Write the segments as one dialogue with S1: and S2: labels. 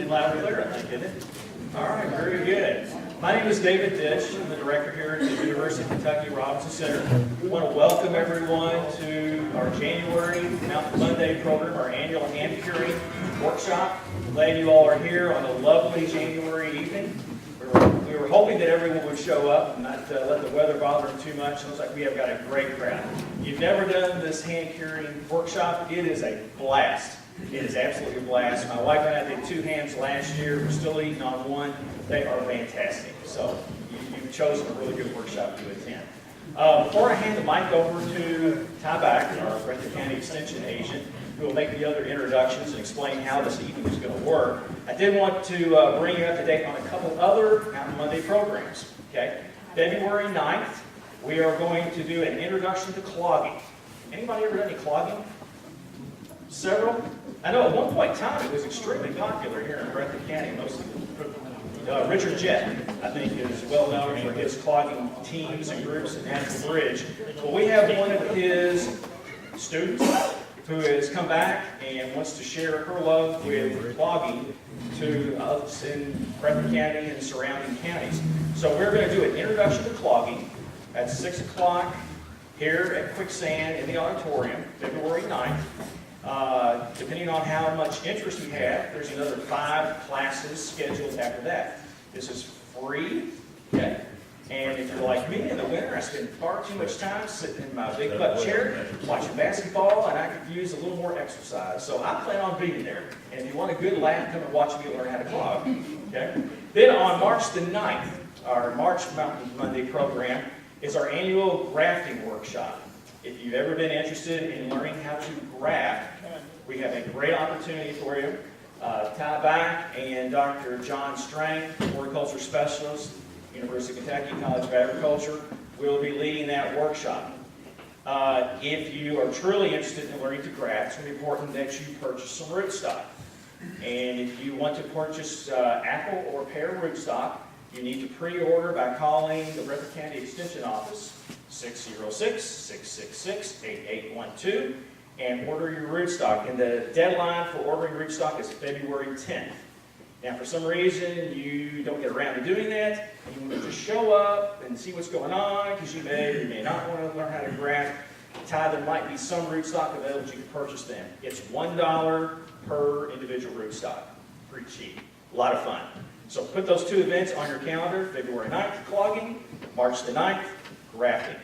S1: and loud and clear, I think, isn't it? All right, very good. My name is David Ditch. I'm the director here at the University of Kentucky Robinson Center. We want to welcome everyone to our January Mountain Monday program, our annual hand curing workshop. Glad you all are here on a lovely January evening. We were hoping that everyone would show up and not let the weather bother them too much. It looks like we have got a great crowd. You've never done this hand curing workshop. It is a blast. It is absolutely a blast. My wife and I did 2 hams last year. We're still eating on one. They are fantastic. So you've chosen a really good workshop to attend. Before I hand the mic over to Ty Back, our Breathitt County Extension agent, who will make the other introductions and explain how this evening is going to work, I did want to bring you up to date on a couple other Mountain Monday programs. Okay, February 9th, we are going to do an introduction to clogging. Anybody ever done any clogging? Several? I know at one point in time it was extremely popular here in Breathitt County. Richard Jett, I think, is well known for his clogging teams and groups at Natural Bridge. Well, we have one of his students who has come back and wants to share her love with clogging to us in Breathitt County and surrounding counties. So we're going to do an introduction to clogging at 6 o'clock here at Quicksand in the auditorium, February 9th. Depending on how much interest you have, there's another 5 classes scheduled after that. This is free, okay? And if you're like me in the winter, I spend far too much time sitting in my big butt chair watching basketball, and I could use a little more exercise. So I plan on being there. And if you want a good laugh, come and watch me learn how to clog, okay? Then on March the 9th, our March Mountain Monday program is our annual grafting workshop. If you've ever been interested in learning how to graft, we have a great opportunity for you. Ty Back and Dr. John Strang, horticulture specialist, University of Kentucky College of Agriculture, will be leading that workshop. If you are truly interested in learning to graft, it's going to be important that you purchase some rootstock. And if you want to purchase apple or pear rootstock, you need to pre-order by calling the Breathitt County Extension Office, 606-666-8812, and order your rootstock. And the deadline for ordering rootstock is February 10th. Now, for some reason, you don't get around to doing that, and you want to just show up and see what's going on, because you may or may not want to learn how to graft. Ty, there might be some rootstock available that you can purchase them. It's $1 per individual rootstock. Pretty cheap. A lot of fun. So put those 2 events on your calendar, February 9th, clogging, March the 9th, grafting.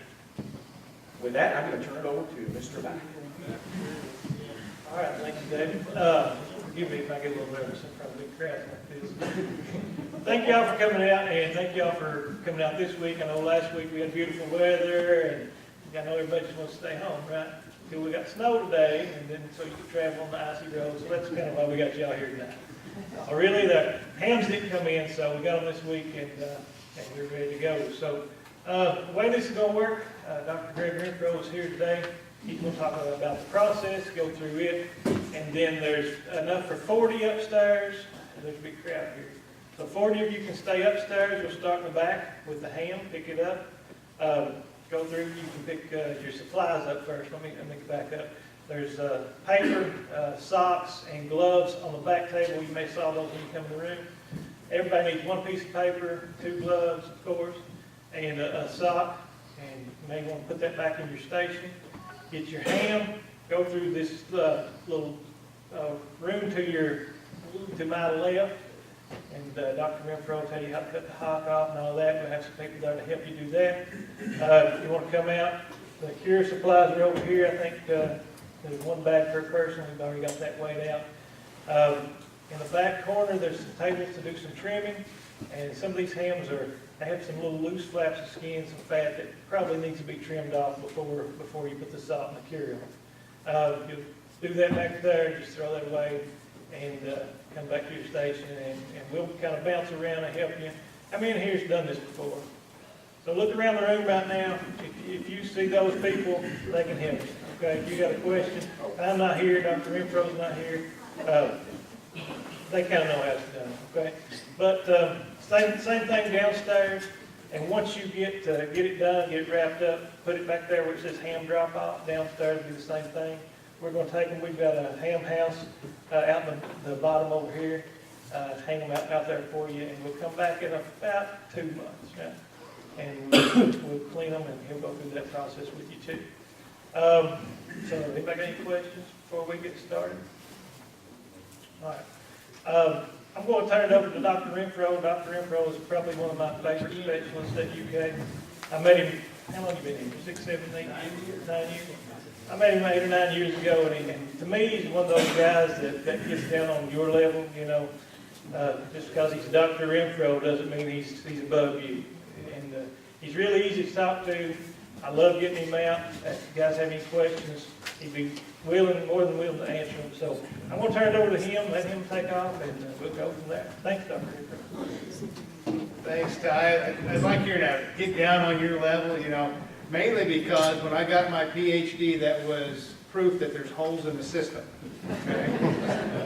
S1: With that, I'm going to turn it over to Mr. Back.
S2: All right, thank you, David. Forgive me if I get a little nervous in front of a big crowd like this. Thank y'all for coming out, and thank y'all for coming out this week. I know last week we had beautiful weather, and I know everybody just wants to stay home, right? Until we got snow today, and then so you could travel on the icy roads. So that's kind of why we got y'all here tonight. Really, the hams didn't come in, so we got them this week, and we're ready to go. So the way this is going to work, Dr. Greg Renfro is here today. He's going to talk about the process, go through it, and then there's enough for 40 upstairs, and there's a big crowd here. So 40 of you can stay upstairs. We'll start in the back with the ham, pick it up. Go through, you can pick your supplies up first. Let me back up. There's paper, socks, and gloves on the back table. You may saw those when you come in the room. Everybody needs 1 piece of paper, 2 gloves, of course, and a sock. And you may want to put that back in your station. Get your ham. Go through this little room to my left. And Dr. Renfro will tell you how to cut the hock off and all that. We'll have some people there to help you do that. If you want to come out, the cure supplies are over here. I think there's 1 bag per person. We've already got that weighed out. In the back corner, there's some tables to do some trimming. And some of these hams they have some little loose flaps of skin, some fat that probably needs to be trimmed off before you put the salt and the cure on. You'll do that back there, just throw that away, and come back to your station, and we'll kind of bounce around and help you. How many here has done this before? So look around the room right now. If you see those people, they can help you. Okay, if you got a question, I'm not here, Dr. Renfro's not here. They kind of know how it's done, okay? But same thing downstairs, and once you get it done, get it wrapped up, put it back there where it says ham drop off. Downstairs, do the same thing. We're going to take them. We've got a ham house out in the bottom over here. hang them out there for you, and we'll come back in about 2 months, right? And we'll clean them, and he'll go through that process with you too. So anybody got any questions before we get started? All right. I'm going to turn it over to Dr. Renfro. Dr. Renfro is probably one of my favorite specialists at UK. I met him, how long have you been here? 6, 7, 8 years, 9 years? I met him 8 or 9 years ago, and to me, he's one of those guys that gets down on your level, you know. Just because he's Dr. Renfro doesn't mean he's above you. And he's really easy to talk to. I love getting him out. If you guys have any questions, he'd be more than willing to answer them. So I'm going to turn it over to him, let him take off, and we'll go from there. Thanks, Dr. Renfro.
S3: Thanks, Ty. I'd like you to get down on your level, you know, mainly because when I got my PhD, that was proof that there's holes in the system. Okay?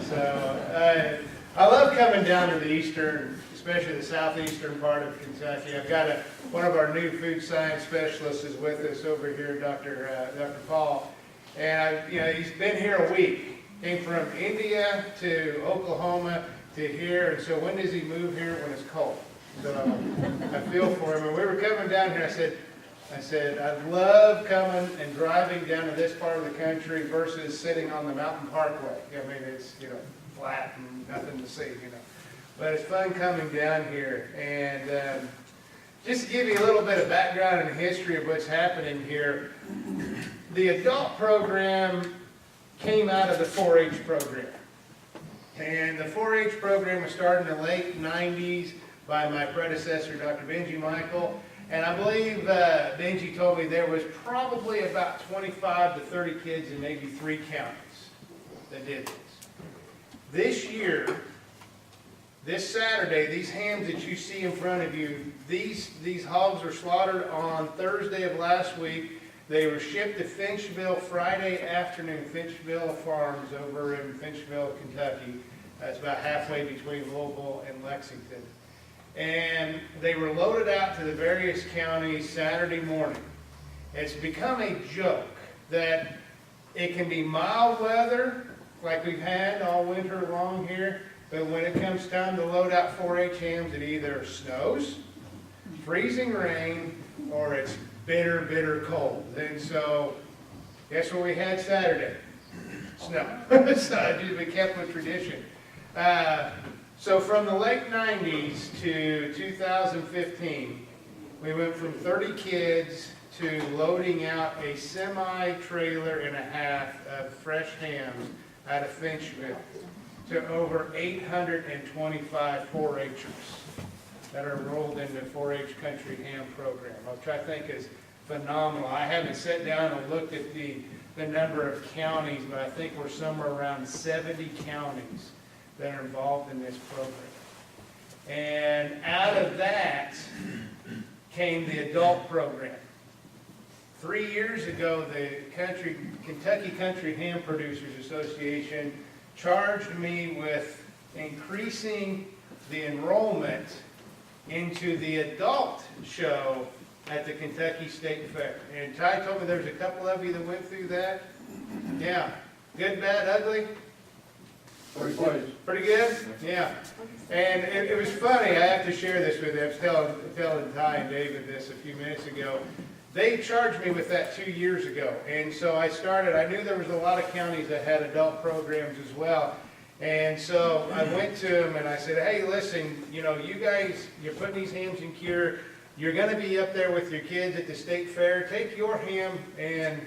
S3: So I love coming down to the eastern, especially the southeastern part of Kentucky. I've got one of our new food science specialists is with us over here, Dr. Paul. And he's been here a week. Came from India to Oklahoma to here. And so when does he move here? When it's cold. So I feel for him. And we were coming down here, I said, I love coming and driving down to this part of the country versus sitting on the Mountain Parkway. I mean, it's, flat and nothing to see, But it's fun coming down here. And just to give you a little bit of background and history of what's happening here, the adult program came out of the 4-H program. And the 4-H program was started in the late 90s by my predecessor, Dr. Benji Michael. And I believe Benji told me there was probably about 25 to 30 kids in maybe 3 counties that did this. This year, this Saturday, these hams that you see in front of you, these hogs were slaughtered on Thursday of last week. They were shipped to Finchville Friday afternoon, Finchville Farms over in Finchville, Kentucky. That's about halfway between Louisville and Lexington. And they were loaded out to the various counties Saturday morning. It's become a joke that it can be mild weather, like we've had all winter long here, but when it comes time to load out 4-H hams, it either snows, freezing rain, or it's bitter, bitter cold. And so, guess what we had Saturday? Snow. So we kept the tradition. So from the late 90s to 2015, we went from 30 kids to loading out a semi-trailer and a half of fresh hams out of Finchville to over 825 4-Hers that are enrolled in the 4-H Country Ham program, which I think is phenomenal. I haven't sat down and looked at the number of counties, but I think we're somewhere around 70 counties that are involved in this program. And out of that came the adult program. 3 years ago, the Kentucky Country Ham Producers Association charged me with increasing the enrollment into the adult show at the Kentucky State Fair. And Ty told me there's a couple of you that went through that. Yeah. Good, bad, ugly? Pretty good? Yeah. And it was funny. I have to share this with you. I was telling Ty and David this a few minutes ago. They charged me with that 2 years ago. And so I knew there was a lot of counties that had adult programs as well. And so I went to them and I said, hey, listen, you guys, you're putting these hams in cure. You're going to be up there with your kids at the state fair. Take your ham and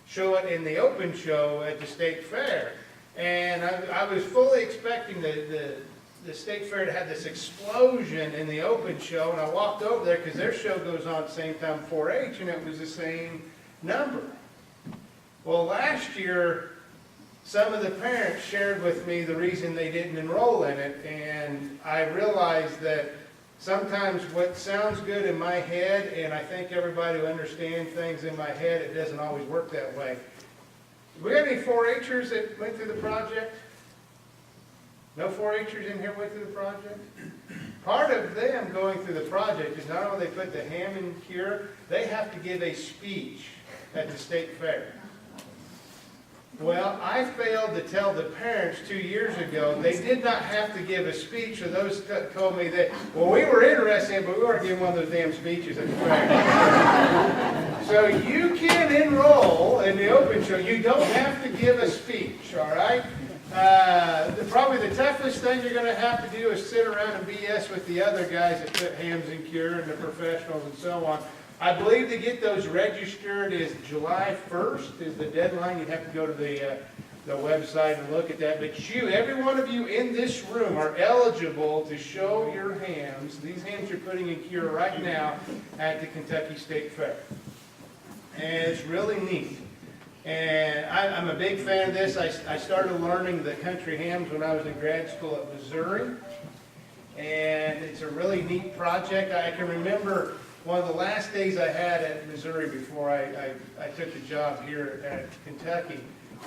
S3: show it in the open show at the state fair. And I was fully expecting the state fair to have this explosion in the open show. And I walked over there because their show goes on at the same time 4-H, and it was the same number. Well, last year, some of the parents shared with me the reason they didn't enroll in it. And I realized that sometimes what sounds good in my head, and I think everybody who understands things in my head, it doesn't always work that way. Do we have any 4-Hers that went through the project? No 4-Hers in here went through the project? Part of them going through the project is not only they put the ham in cure, they have to give a speech at the state fair. Well, I failed to tell the parents 2 years ago, they did not have to give a speech, or those told me that, well, we were interested, but we weren't giving one of those damn speeches at the fair. So you can enroll in the open show. You don't have to give a speech, all right? Probably the toughest thing you're going to have to do is sit around and BS with the other guys that put hams in cure and the professionals and so on. I believe to get those registered is July 1st is the deadline. You have to go to the website and look at that. But you, every one of you in this room are eligible to show your hams. These hams you're putting in cure right now at the Kentucky State Fair. And it's really neat. And I'm a big fan of this. I started learning the country hams when I was in grad school at Missouri. And it's a really neat project. I can remember one of the last days I had at Missouri before I took the job here at Kentucky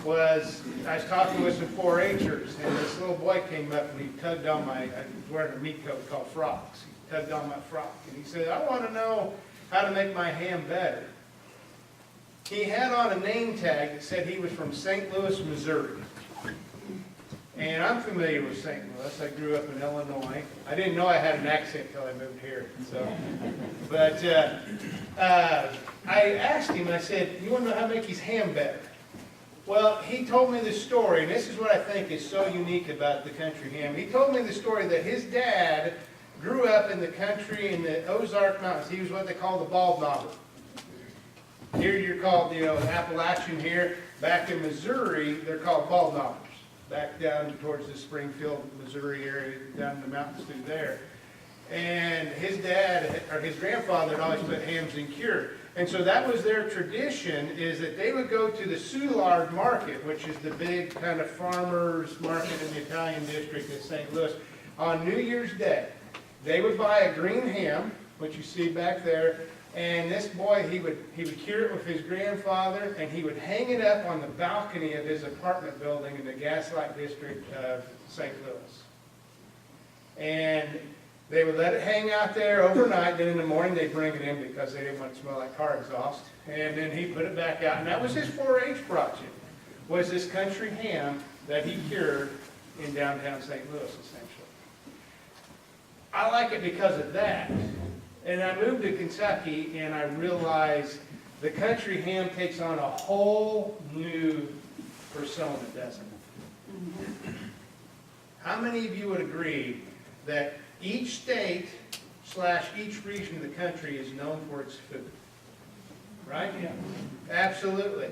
S3: was I was talking with some 4-H'ers, and this little boy came up and he tugged on I was wearing a meat coat called frocks. He tugged on my frock and he said, I want to know how to make my ham better. He had on a name tag that said he was from St. Louis, Missouri. And I'm familiar with St. Louis. I grew up in Illinois. I didn't know I had an accent until I moved here. So, but I asked him, I said, you want to know how to make his ham better? Well, he told me the story, and this is what I think is so unique about the country ham. He told me the story that his dad grew up in the country in the Ozark Mountains. He was what they call the bald knobber. Here you're called, Appalachian here. Back in Missouri, they're called bald knobbers. Back down towards the Springfield, Missouri area, down in the mountains through there. And his dad, or his grandfather, had always put hams in cure. And so that was their tradition, is that they would go to the Soulard Market, which is the big kind of farmers market in the Italian district in St. Louis, on New Year's Day. They would buy a green ham, which you see back there, and this boy, he would cure it with his grandfather, and he would hang it up on the balcony of his apartment building in the Gaslight district of St. Louis. And they would let it hang out there overnight, then in the morning they'd bring it in because they didn't want it to smell like car exhaust. And then he put it back out, and that was his 4-H project, was this country ham that he cured in downtown St. Louis, essentially. I like it because of that. And I moved to Kentucky, and I realized the country ham takes on a whole new persona, doesn't it? How many of you would agree that each state / each region of the country is known for its food? Right? Yeah. Absolutely.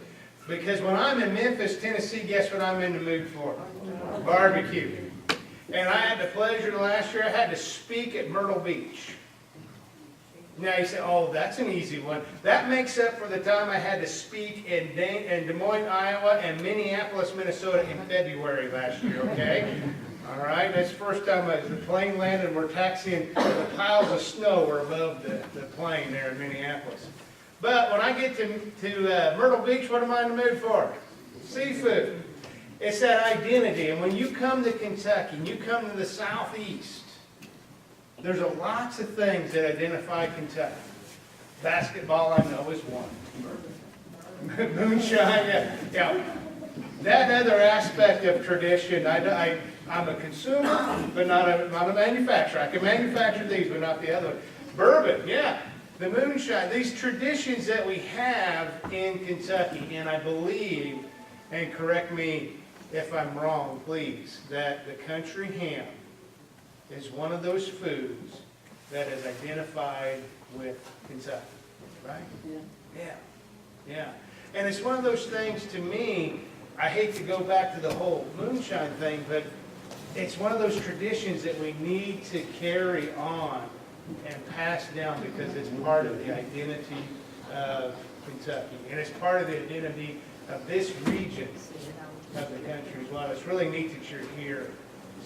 S3: Because when I'm in Memphis, Tennessee, guess what I'm in the mood for? Barbecue. And I had the pleasure last year, I had to speak at Myrtle Beach. Now you say, oh, that's an easy one. That makes up for the time I had to speak in Des Moines, Iowa, and Minneapolis, Minnesota in February last year, okay? All right, that's the first time the plane landed and we're taxiing, the piles of snow were above the plane there in Minneapolis. But when I get to Myrtle Beach, what am I in the mood for? Seafood. It's that identity. And when you come to Kentucky and you come to the southeast, there's lots of things that identify Kentucky. Basketball, I know, is one. Moonshine, yeah. That other aspect of tradition, I'm a consumer, but not a manufacturer. I can manufacture these, but not the other one. Bourbon, yeah. The moonshine, these traditions that we have in Kentucky, and I believe, and correct me if I'm wrong, please, that the country ham is one of those foods that is identified with Kentucky, right? Yeah. And it's one of those things, to me, I hate to go back to the whole moonshine thing, but it's one of those traditions that we need to carry on and pass down because it's part of the identity of Kentucky. And it's part of the identity of this region of the country as well. It's really neat that you're here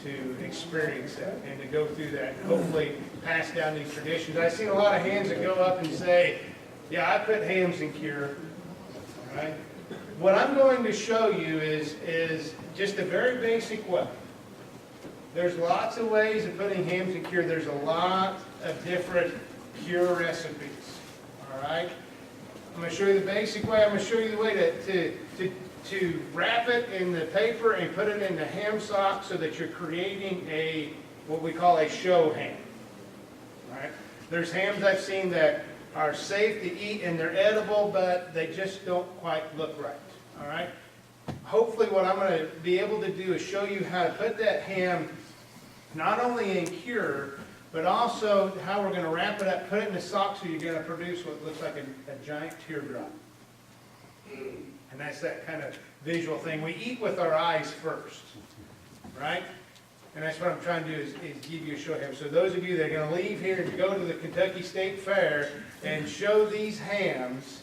S3: to experience that and to go through that and hopefully pass down these traditions. I've seen a lot of hands that go up and say, yeah, I put hams in cure. All right? What I'm going to show you is just a very basic way. There's lots of ways of putting hams in cure. There's a lot of different cure recipes. All right? I'm going to show you the basic way. I'm going to show you the way to to wrap it in the paper and put it in the ham sock so that you're creating what we call a show ham. All right? There's hams I've seen that are safe to eat and they're edible, but they just don't quite look right. All right? Hopefully what I'm going to be able to do is show you how to put that ham not only in cure, but also how we're going to wrap it up, put it in the sock so you're going to produce what looks like a giant teardrop. And that's that kind of visual thing. We eat with our eyes first, right? And that's what I'm trying to do is give you a show ham. So those of you that are going to leave here and go to the Kentucky State Fair and show these hams,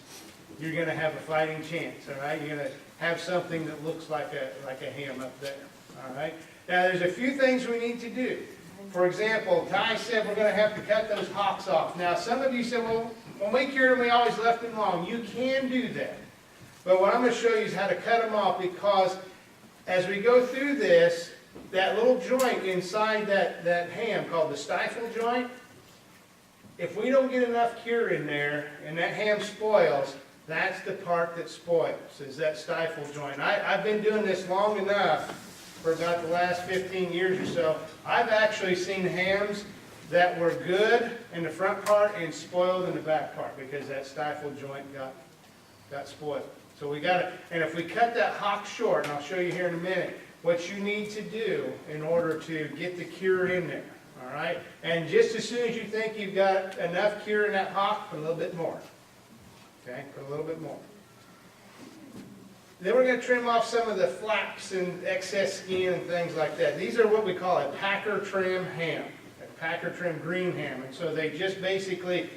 S3: you're going to have a fighting chance, all right? You're going to have something that looks like a ham up there, all right? Now there's a few things we need to do. For example, Ty said we're going to have to cut those hocks off. Now some of you said, well, when we cured them, we always left them long. You can do that. But what I'm going to show you is how to cut them off, because as we go through this, that little joint inside that ham called the stifle joint, if we don't get enough cure in there and that ham spoils, that's the part that spoils, is that stifle joint. I've been doing this long enough, for about the last 15 years or so. I've actually seen hams that were good in the front part and spoiled in the back part because that stifle joint got spoiled. So we got to, and if we cut that hock short, and I'll show you here in a minute, what you need to do in order to get the cure in there, all right? And just as soon as you think you've got enough cure in that hock, put a little bit more, okay? Put a little bit more. Then we're going to trim off some of the flaps and excess skin and things like that. These are what we call a Packer trim ham, a Packer trim green ham. And so they just basically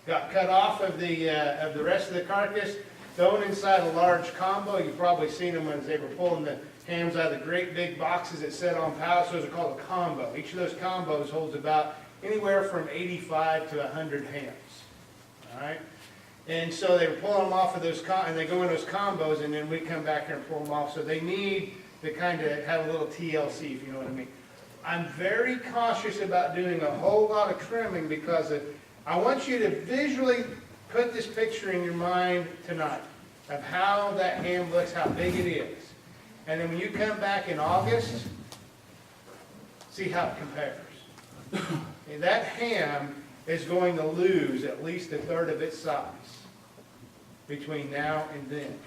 S3: got cut off of the rest of the carcass, thrown inside a large combo. You've probably seen them when they were pulling the hams out of the great big boxes that set on pallets. Those are called a combo. Each of those combos holds about anywhere from 85 to 100 hams. All right? And so they were pulling them off of those, and they go in those combos, and then we come back here and pull them off. So they need to kind of have a little TLC, if you know what I mean. I'm very cautious about doing a whole lot of trimming because I want you to visually put this picture in your mind tonight of how that ham looks, how big it is. And then when you come back in August, see how it compares. And that ham is going to lose at least a third of its size between now and then.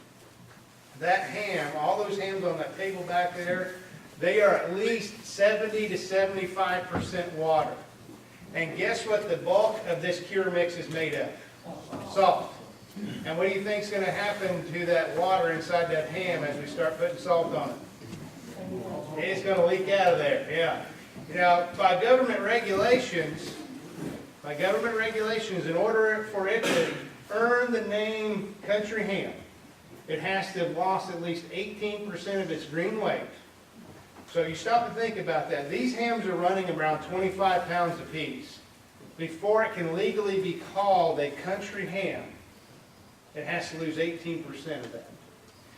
S3: That ham, all those hams on that table back there, they are at least 70 to 75% water. And guess what the bulk of this cure mix is made of? Salt. And what do you think is going to happen to that water inside that ham as we start putting salt on it? It's going to leak out of there, yeah. Now, by government regulations, in order for it to earn the name country ham, it has to have lost at least 18% of its green weight. So you stop and think about that. These hams are running around 25 pounds apiece. Before it can legally be called a country ham, it has to lose 18% of that.